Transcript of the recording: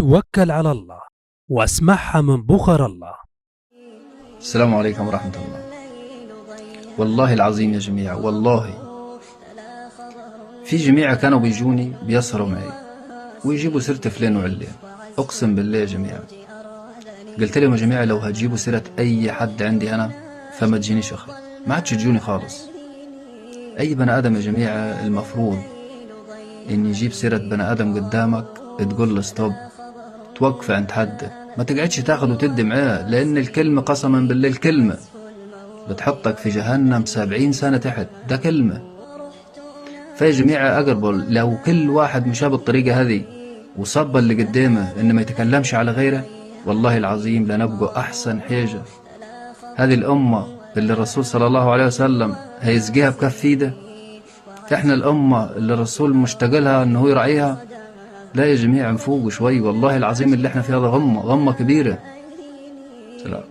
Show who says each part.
Speaker 1: توكل على الله واسمعها من بخر الله.
Speaker 2: السلام عليكم ورحمة الله. والله العظيم يا جماعة، والله في جماعة كانوا بيجوني بيسهروا معي ويجيبوا سيرة فلان وعلان. أقسم بالله يا جماعة قلت لهم يا جماعة لو هتجيبوا سيرة أي حد عندي أنا فما تجينيش أخي، ما عادش تجوني خالص. أي بني آدم يا جماعة المفروض إن يجيب سيرة بني آدم قدامك تقول له ستوب، توقف عند حد، ما تقعدش تاخد وتدي معاه، لأن الكلمة قسما بالله الكلمة بتحطك في جهنم 70 سنة تحت، ده كلمة. فيا جماعة أقربوا لو كل واحد مشى بالطريقة هذه وصب اللي قدامه إنه ما يتكلمش على غيره، والله العظيم لنبقوا أحسن حاجة. هذه الأمة اللي الرسول صلى الله عليه وسلم هيسقيها بكف ايده، احنا الأمة اللي الرسول مشتاق لها إنه يراعيها. لا يا جماعة نفوق شوي، والله العظيم اللي احنا فيها غمة كبيرة. سلام.